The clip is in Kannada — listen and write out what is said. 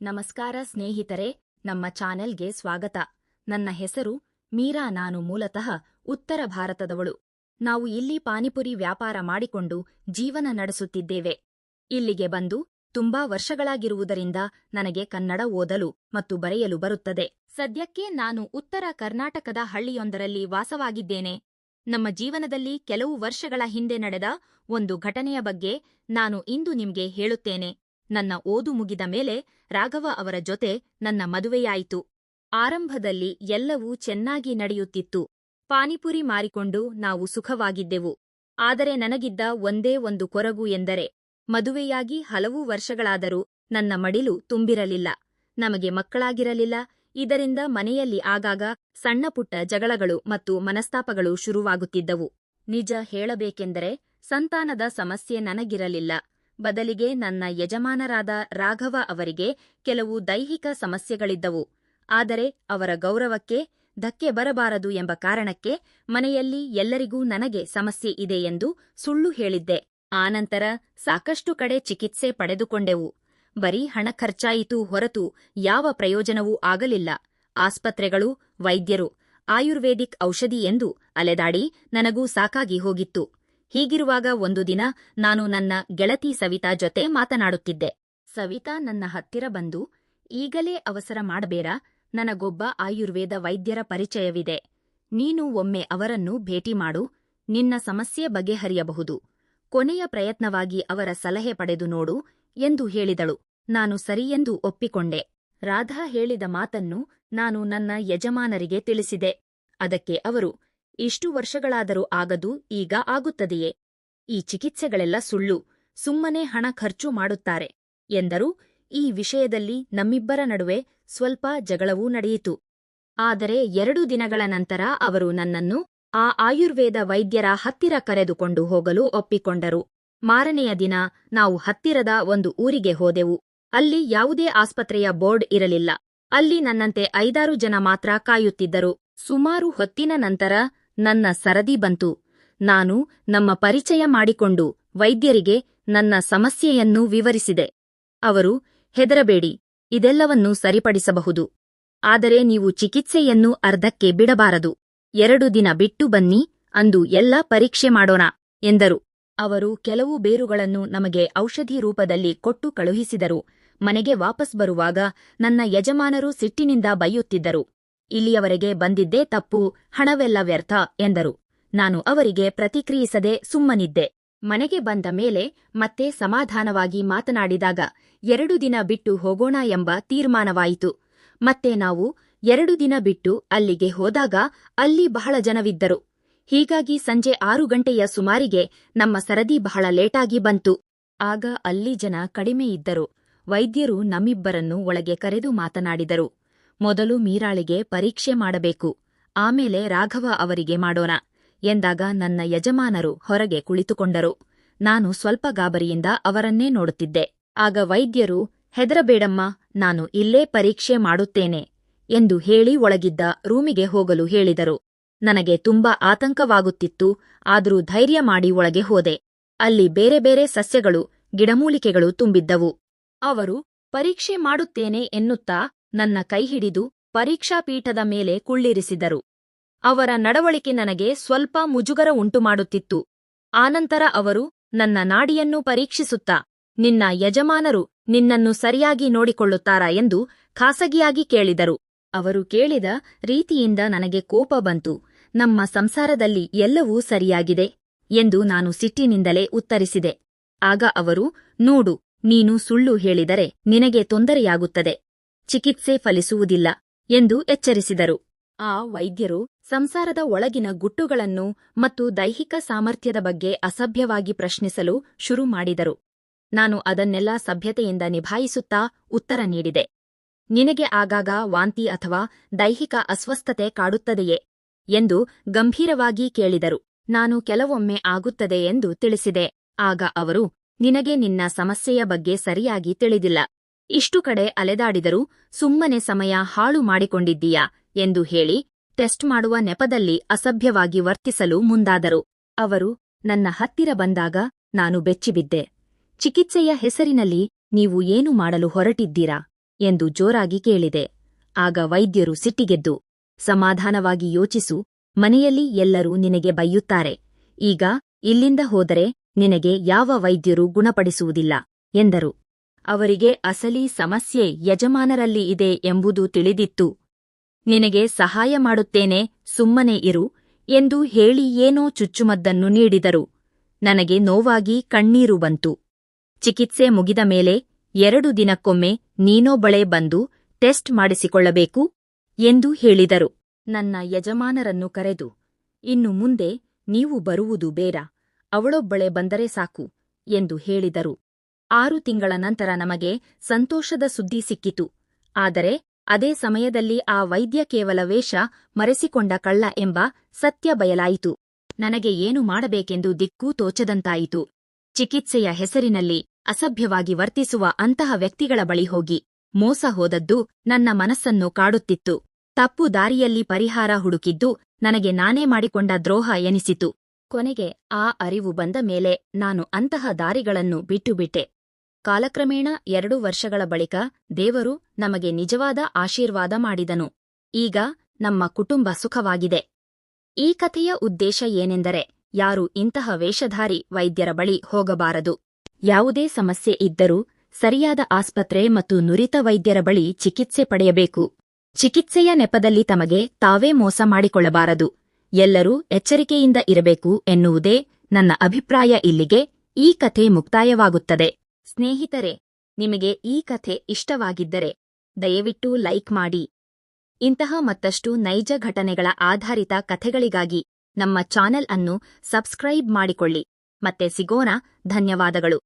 ನಮಸ್ಕಾರ ಸ್ನೇಹಿತರೆ, ನಮ್ಮ ಚಾನೆಲ್ಗೆ ಸ್ವಾಗತ. ನನ್ನ ಹೆಸರು ಮೀರಾ. ನಾನು ಮೂಲತಃ ಉತ್ತರ ಭಾರತದವಳು. ನಾವು ಇಲ್ಲಿ ಪಾನಿಪುರಿ ವ್ಯಾಪಾರ ಮಾಡಿಕೊಂಡು ಜೀವನ ನಡೆಸುತ್ತಿದ್ದೇವೆ. ಇಲ್ಲಿಗೆ ಬಂದು ತುಂಬಾ ವರ್ಷಗಳಾಗಿರುವುದರಿಂದ ನನಗೆ ಕನ್ನಡ ಓದಲು ಮತ್ತು ಬರೆಯಲು ಬರುತ್ತದೆ. ಸದ್ಯಕ್ಕೆ ನಾನು ಉತ್ತರ ಕರ್ನಾಟಕದ ಹಳ್ಳಿಯೊಂದರಲ್ಲಿ ವಾಸವಾಗಿದ್ದೇನೆ. ನಮ್ಮ ಜೀವನದಲ್ಲಿ ಕೆಲವು ವರ್ಷಗಳ ಹಿಂದೆ ನಡೆದ ಒಂದು ಘಟನೆಯ ಬಗ್ಗೆ ನಾನು ಇಂದು ನಿಮ್ಗೆ ಹೇಳುತ್ತೇನೆ. ನನ್ನ ಓದು ಮುಗಿದ ಮೇಲೆ ರಾಘವ ಅವರ ಜೊತೆ ನನ್ನ ಮದುವೆಯಾಯಿತು. ಆರಂಭದಲ್ಲಿ ಎಲ್ಲವೂ ಚೆನ್ನಾಗಿ ನಡೆಯುತ್ತಿತ್ತು. ಪಾನಿಪುರಿ ಮಾರಿಕೊಂಡು ನಾವು ಸುಖವಾಗಿದ್ದೆವು. ಆದರೆ ನನಗಿದ್ದ ಒಂದೇ ಒಂದು ಕೊರಗು ಎಂದರೆ ಮದುವೆಯಾಗಿ ಹಲವು ವರ್ಷಗಳಾದರೂ ನನ್ನ ಮಡಿಲು ತುಂಬಿರಲಿಲ್ಲ. ನಮಗೆ ಮಕ್ಕಳಾಗಿರಲಿಲ್ಲ. ಇದರಿಂದ ಮನೆಯಲ್ಲಿ ಆಗಾಗ ಸಣ್ಣಪುಟ್ಟ ಜಗಳಗಳು ಮತ್ತು ಮನಸ್ತಾಪಗಳು ಶುರುವಾಗುತ್ತಿದ್ದವು. ನಿಜ ಹೇಳಬೇಕೆಂದರೆ ಸಂತಾನದ ಸಮಸ್ಯೆ ನನಗಿರಲಿಲ್ಲ. ಬದಲಿಗೆ ನನ್ನ ಯಜಮಾನರಾದ ರಾಘವ ಅವರಿಗೆ ಕೆಲವು ದೈಹಿಕ ಸಮಸ್ಯೆಗಳಿದ್ದವು. ಆದರೆ ಅವರ ಗೌರವಕ್ಕೆ ಧಕ್ಕೆ ಬರಬಾರದು ಎಂಬ ಕಾರಣಕ್ಕೆ ಮನೆಯಲ್ಲಿ ಎಲ್ಲರಿಗೂ ನನಗೆ ಸಮಸ್ಯೆ ಇದೆ ಎಂದು ಸುಳ್ಳು ಹೇಳಿದ್ದೆ. ಆನಂತರ ಸಾಕಷ್ಟು ಕಡೆ ಚಿಕಿತ್ಸೆ ಪಡೆದುಕೊಂಡೆವು. ಬರೀ ಹಣ ಖರ್ಚಾಯಿತು ಹೊರತು ಯಾವ ಪ್ರಯೋಜನವೂ ಆಗಲಿಲ್ಲ. ಆಸ್ಪತ್ರೆಗಳು, ವೈದ್ಯರು, ಆಯುರ್ವೇದಿಕ್ ಔಷಧಿ ಎಂದು ಅಲೆದಾಡಿ ನನಗೂ ಸಾಕಾಗಿ ಹೋಗಿತ್ತು. ಹೀಗಿರುವಾಗ ಒಂದು ದಿನ ನಾನು ನನ್ನ ಗೆಳತಿ ಸವಿತಾ ಜೊತೆ ಮಾತನಾಡುತ್ತಿದ್ದೆ. ಸವಿತಾ ನನ್ನ ಹತ್ತಿರ ಬಂದು, ಈಗಲೇ ಅವಸರ ಮಾಡಬೇಡ, ನನಗೊಬ್ಬ ಆಯುರ್ವೇದ ವೈದ್ಯರ ಪರಿಚಯವಿದೆ. ನೀನು ಒಮ್ಮೆ ಅವರನ್ನು ಭೇಟಿ ಮಾಡು, ನಿನ್ನ ಸಮಸ್ಯೆ ಬಗೆಹರಿಯಬಹುದು. ಕೊನೆಯ ಪ್ರಯತ್ನವಾಗಿ ಅವರ ಸಲಹೆ ಪಡೆದು ನೋಡು ಎಂದು ಹೇಳಿದಳು. ನಾನು ಸರಿಯೆಂದು ಒಪ್ಪಿಕೊಂಡೆ. ರಾಧಾ ಹೇಳಿದ ಮಾತನ್ನು ನಾನು ನನ್ನ ಯಜಮಾನರಿಗೆ ತಿಳಿಸಿದೆ. ಅದಕ್ಕೆ ಅವರು, ಇಷ್ಟು ವರ್ಷಗಳಾದರೂ ಆಗದು, ಈಗ ಆಗುತ್ತದೆಯೇ? ಈ ಚಿಕಿತ್ಸೆಗಳೆಲ್ಲ ಸುಳ್ಳು, ಸುಮ್ಮನೆ ಹಣ ಖರ್ಚು ಮಾಡುತ್ತಾರೆ ಎಂದರು. ಈ ವಿಷಯದಲ್ಲಿ ನಮ್ಮಿಬ್ಬರ ನಡುವೆ ಸ್ವಲ್ಪ ಜಗಳವೂ ನಡೆಯಿತು. ಆದರೆ 2 ದಿನಗಳ ನಂತರ ಅವರು ನನ್ನನ್ನು ಆ ಆಯುರ್ವೇದ ವೈದ್ಯರ ಹತ್ತಿರ ಕರೆದುಕೊಂಡು ಹೋಗಲು ಒಪ್ಪಿಕೊಂಡರು. ಮಾರನೆಯ ದಿನ ನಾವು ಹತ್ತಿರದ ಒಂದು ಊರಿಗೆ ಹೋದೆವು. ಅಲ್ಲಿ ಯಾವುದೇ ಆಸ್ಪತ್ರೆಯ ಬೋರ್ಡ್ ಇರಲಿಲ್ಲ. ಅಲ್ಲಿ ನನ್ನಂತೆ 5-6 ಜನ ಮಾತ್ರ ಕಾಯುತ್ತಿದ್ದರು. ಸುಮಾರು ಹೊತ್ತಿನ ನಂತರ ನನ್ನ ಸರದಿ ಬಂತು. ನಾನು ನಮ್ಮ ಪರಿಚಯ ಮಾಡಿಕೊಂಡು ವೈದ್ಯರಿಗೆ ನನ್ನ ಸಮಸ್ಯೆಯನ್ನು ವಿವರಿಸಿದೆ. ಅವರು, ಹೆದರಬೇಡಿ, ಇದೆಲ್ಲವನ್ನೂ ಸರಿಪಡಿಸಬಹುದು. ಆದರೆ ನೀವು ಚಿಕಿತ್ಸೆಯನ್ನು ಅರ್ಧಕ್ಕೆ ಬಿಡಬಾರದು. 2 ದಿನ ಬಿಟ್ಟು ಬನ್ನಿ, ಅಂದು ಎಲ್ಲ ಪರೀಕ್ಷೆ ಮಾಡೋಣ ಎಂದರು. ಅವರು ಕೆಲವು ಬೇರುಗಳನ್ನು ನಮಗೆ ಔಷಧಿ ರೂಪದಲ್ಲಿ ಕೊಟ್ಟು ಕಳುಹಿಸಿದರು. ಮನೆಗೆ ವಾಪಸ್ ಬರುವಾಗ ನನ್ನ ಯಜಮಾನರು ಸಿಟ್ಟಿನಿಂದ ಬೈಯುತ್ತಿದ್ದರು. ಇಲ್ಲಿಯವರೆಗೆ ಬಂದಿದ್ದೇ ತಪ್ಪು, ಹಣವೆಲ್ಲ ವ್ಯರ್ಥ ಎಂದರು. ನಾನು ಅವರಿಗೆ ಪ್ರತಿಕ್ರಿಯಿಸದೆ ಸುಮ್ಮನಿದ್ದೆ. ಮನೆಗೆ ಬಂದ ಮೇಲೆ ಮತ್ತೆ ಸಮಾಧಾನವಾಗಿ ಮಾತನಾಡಿದಾಗ 2 ದಿನ ಬಿಟ್ಟು ಹೋಗೋಣ ಎಂಬ ತೀರ್ಮಾನವಾಯಿತು. ಮತ್ತೆ ನಾವು 2 ದಿನ ಬಿಟ್ಟು ಅಲ್ಲಿಗೆ ಹೋದಾಗ ಅಲ್ಲಿ ಬಹಳ ಜನವಿದ್ದರು. ಹೀಗಾಗಿ ಸಂಜೆ 6 ಗಂಟೆಯ ಸುಮಾರಿಗೆ ನಮ್ಮ ಸರದಿ ಬಹಳ ಲೇಟಾಗಿ ಬಂತು. ಆಗ ಅಲ್ಲಿ ಜನ ಕಡಿಮೆ ಇದ್ದರು. ವೈದ್ಯರು ನಮ್ಮಿಬ್ಬರನ್ನು ಒಳಗೆ ಕರೆದು ಮಾತನಾಡಿದರು. ಮೊದಲು ಮೀರಾಳಿಗೆ ಪರೀಕ್ಷೆ ಮಾಡಬೇಕು, ಆಮೇಲೆ ರಾಘವ ಅವರಿಗೆ ಮಾಡೋಣ ಎಂದಾಗ ನನ್ನ ಯಜಮಾನರು ಹೊರಗೆ ಕುಳಿತುಕೊಂಡರು. ನಾನು ಸ್ವಲ್ಪ ಗಾಬರಿಯಿಂದ ಅವರನ್ನೇ ನೋಡುತ್ತಿದ್ದೆ. ಆಗ ವೈದ್ಯರು, ಹೆದರಬೇಡಮ್ಮ, ನಾನು ಇಲ್ಲೇ ಪರೀಕ್ಷೆ ಮಾಡುತ್ತೇನೆ ಎಂದು ಹೇಳಿ ಒಳಗಿದ್ದ ರೂಮಿಗೆ ಹೋಗಲು ಹೇಳಿದರು. ನನಗೆ ತುಂಬಾ ಆತಂಕವಾಗುತ್ತಿತ್ತು. ಆದರೂ ಧೈರ್ಯ ಮಾಡಿ ಒಳಗೆ ಹೋದೆ. ಅಲ್ಲಿ ಬೇರೆ ಬೇರೆ ಸಸ್ಯಗಳು, ಗಿಡಮೂಲಿಕೆಗಳು ತುಂಬಿದ್ದವು. ಅವರು ಪರೀಕ್ಷೆ ಮಾಡುತ್ತೇನೆ ಎನ್ನುತ್ತಾ ನನ್ನ ಕೈಹಿಡಿದು ಪರೀಕ್ಷಾ ಪೀಠದ ಮೇಲೆ ಕುಳ್ಳಿರಿಸಿದರು. ಅವರ ನಡವಳಿಕೆ ನನಗೆ ಸ್ವಲ್ಪ ಮುಜುಗರ ಉಂಟುಮಾಡುತ್ತಿತ್ತು. ಆನಂತರ ಅವರು ನನ್ನ ನಾಡಿಯನ್ನು ಪರೀಕ್ಷಿಸುತ್ತಾ, ನಿನ್ನ ಯಜಮಾನರು ನಿನ್ನನ್ನು ಸರಿಯಾಗಿ ನೋಡಿಕೊಳ್ಳುತ್ತಾರಾ ಎಂದು ಖಾಸಗಿಯಾಗಿ ಕೇಳಿದರು. ಅವರು ಕೇಳಿದ ರೀತಿಯಿಂದ ನನಗೆ ಕೋಪ ಬಂತು. ನಮ್ಮ ಸಂಸಾರದಲ್ಲಿ ಎಲ್ಲವೂ ಸರಿಯಾಗಿದೆ ಎಂದು ನಾನು ಸಿಟ್ಟಿನಿಂದಲೇ ಉತ್ತರಿಸಿದೆ. ಆಗ ಅವರು, ನೋಡು, ನೀನು ಸುಳ್ಳು ಹೇಳಿದರೆ ನಿನಗೆ ತೊಂದರೆಯಾಗುತ್ತದೆ, ಚಿಕಿತ್ಸೆ ಫಲಿಸುವುದಿಲ್ಲ ಎಂದು ಎಚ್ಚರಿಸಿದರು. ಆ ವೈದ್ಯರು ಸಂಸಾರದ ಒಳಗಿನ ಗುಟ್ಟುಗಳನ್ನು ಮತ್ತು ದೈಹಿಕ ಸಾಮರ್ಥ್ಯದ ಬಗ್ಗೆ ಅಸಭ್ಯವಾಗಿ ಪ್ರಶ್ನಿಸಲು ಶುರು ಮಾಡಿದರು. ನಾನು ಅದನ್ನೆಲ್ಲ ಸಭ್ಯತೆಯಿಂದ ನಿಭಾಯಿಸುತ್ತಾ ಉತ್ತರ ನೀಡಿದೆ. ನಿನಗೆ ಆಗಾಗ ವಾಂತಿ ಅಥವಾ ದೈಹಿಕ ಅಸ್ವಸ್ಥತೆ ಕಾಡುತ್ತದೆಯೇ ಎಂದು ಗಂಭೀರವಾಗಿ ಕೇಳಿದರು. ನಾನು ಕೆಲವೊಮ್ಮೆ ಆಗುತ್ತದೆ ಎಂದು ತಿಳಿಸಿದೆ. ಆಗ ಅವರು, ನಿನಗೆ ನಿನ್ನ ಸಮಸ್ಯೆಯ ಬಗ್ಗೆ ಸರಿಯಾಗಿ ತಿಳಿದಿಲ್ಲ, ಇಷ್ಟು ಕಡೆ ಅಲೆದಾಡಿದರೂ ಸುಮ್ಮನೆ ಸಮಯ ಹಾಳು ಮಾಡಿಕೊಂಡಿದ್ದೀಯಾ ಎಂದು ಹೇಳಿ ಟೆಸ್ಟ್ ಮಾಡುವ ನೆಪದಲ್ಲಿ ಅಸಭ್ಯವಾಗಿ ವರ್ತಿಸಲು ಮುಂದಾದರು. ಅವರು ನನ್ನ ಹತ್ತಿರ ಬಂದಾಗ ನಾನು ಬೆಚ್ಚಿಬಿದ್ದೆ. ಚಿಕಿತ್ಸೆಯ ಹೆಸರಿನಲ್ಲಿ ನೀವು ಏನು ಮಾಡಲು ಹೊರಟಿದ್ದೀರಾ ಎಂದು ಜೋರಾಗಿ ಕೇಳಿದೆ. ಆಗ ವೈದ್ಯರು ಸಿಟ್ಟಿಗೆದ್ದು, ಸಮಾಧಾನವಾಗಿ ಯೋಚಿಸು, ಮನೆಯಲ್ಲಿ ಎಲ್ಲರೂ ನಿನಗೆ ಬೈಯುತ್ತಾರೆ. ಈಗ ಇಲ್ಲಿಂದ ಹೋದರೆ ನಿನಗೆ ಯಾವ ವೈದ್ಯರೂ ಗುಣಪಡಿಸುವುದಿಲ್ಲ ಎಂದರು. ಅವರಿಗೆ ಅಸಲಿ ಸಮಸ್ಯೆ ಯಜಮಾನರಲ್ಲಿ ಇದೆ ಎಂಬುದು ತಿಳಿದಿತ್ತು. ನಿನಗೆ ಸಹಾಯ ಮಾಡುತ್ತೇನೆ, ಸುಮ್ಮನೆ ಇರು ಎಂದು ಹೇಳಿ ಏನೋ ಚುಚ್ಚುಮದ್ದನ್ನು ನೀಡಿದರು. ನನಗೆ ನೋವಾಗಿ ಕಣ್ಣೀರು ಬಂತು. ಚಿಕಿತ್ಸೆ ಮುಗಿದ ಮೇಲೆ 2 ದಿನಕ್ಕೊಮ್ಮೆ ನೀನೊಬ್ಬಳೇ ಬಂದು ಟೆಸ್ಟ್ ಮಾಡಿಸಿಕೊಳ್ಳಬೇಕು ಎಂದು ಹೇಳಿದರು. ನನ್ನ ಯಜಮಾನರನ್ನು ಕರೆದು, ಇನ್ನು ಮುಂದೆ ನೀವು ಬರುವುದು ಬೇಡ, ಅವಳೊಬ್ಬಳೇ ಬಂದರೆ ಸಾಕು ಎಂದು ಹೇಳಿದರು. 6 ತಿಂಗಳ ನಂತರ ನಮಗೆ ಸಂತೋಷದ ಸುದ್ದಿ ಸಿಕ್ಕಿತು. ಆದರೆ ಅದೇ ಸಮಯದಲ್ಲಿ ಆ ವೈದ್ಯ ಕೇವಲ ವೇಷ ಮರೆಸಿಕೊಂಡ ಕಳ್ಳ ಎಂಬ ಸತ್ಯ ಬಯಲಾಯಿತು. ನನಗೆ ಏನು ಮಾಡಬೇಕೆಂದು ದಿಕ್ಕೂ ತೋಚದಂತಾಯಿತು. ಚಿಕಿತ್ಸೆಯ ಹೆಸರಿನಲ್ಲಿ ಅಸಭ್ಯವಾಗಿ ವರ್ತಿಸುವ ಅಂತಹ ವ್ಯಕ್ತಿಗಳ ಬಳಿ ಹೋಗಿ ಮೋಸ ಹೋದದ್ದು ನನ್ನ ಮನಸ್ಸನ್ನು ಕಾಡುತ್ತಿತ್ತು. ತಪ್ಪು ದಾರಿಯಲ್ಲಿ ಪರಿಹಾರ ಹುಡುಕಿದ್ದು ನನಗೆ ನಾನೇ ಮಾಡಿಕೊಂಡ ದ್ರೋಹ ಎನಿಸಿತು. ಕೊನೆಗೆ ಆ ಅರಿವು ಬಂದ ಮೇಲೆ ನಾನು ಅಂತಹ ದಾರಿಗಳನ್ನು ಬಿಟ್ಟುಬಿಟ್ಟೆ. ಕಾಲಕ್ರಮೇಣ 2 ವರ್ಷಗಳ ಬಳಿಕ ದೇವರು ನಮಗೆ ನಿಜವಾದ ಆಶೀರ್ವಾದ ಮಾಡಿದನು. ಈಗ ನಮ್ಮ ಕುಟುಂಬ ಸುಖವಾಗಿದೆ. ಈ ಕಥೆಯ ಉದ್ದೇಶ ಏನೆಂದರೆ, ಯಾರೂ ಇಂತಹ ವೇಷಧಾರಿ ವೈದ್ಯರ ಬಳಿ ಹೋಗಬಾರದು. ಯಾವುದೇ ಸಮಸ್ಯೆ ಇದ್ದರೂ ಸರಿಯಾದ ಆಸ್ಪತ್ರೆ ಮತ್ತು ನುರಿತ ವೈದ್ಯರ ಬಳಿ ಚಿಕಿತ್ಸೆ ಪಡೆಯಬೇಕು. ಚಿಕಿತ್ಸೆಯ ನೆಪದಲ್ಲಿ ತಮಗೆ ತಾವೇ ಮೋಸ ಮಾಡಿಕೊಳ್ಳಬಾರದು. ಎಲ್ಲರೂ ಎಚ್ಚರಿಕೆಯಿಂದ ಇರಬೇಕು ಎನ್ನುವುದೇ ನನ್ನ ಅಭಿಪ್ರಾಯ. ಇಲ್ಲಿಗೆ ಈ ಕಥೆ ಮುಕ್ತಾಯವಾಗುತ್ತದೆ. ಸ್ನೇಹಿತರೆ, ನಿಮಗೆ ಈ ಕಥೆ ಇಷ್ಟವಾಗಿದ್ದರೆ ದಯವಿಟ್ಟು ಲೈಕ್ ಮಾಡಿ. ಇಂತಹ ಮತ್ತಷ್ಟು ನೈಜ ಘಟನೆಗಳ ಆಧಾರಿತ ಕಥೆಗಳಿಗಾಗಿ ನಮ್ಮ ಚಾನೆಲ್ ಅನ್ನು ಸಬ್ಸ್ಕ್ರೈಬ್ ಮಾಡಿಕೊಳ್ಳಿ. ಮತ್ತೆ ಸಿಗೋಣ. ಧನ್ಯವಾದಗಳು.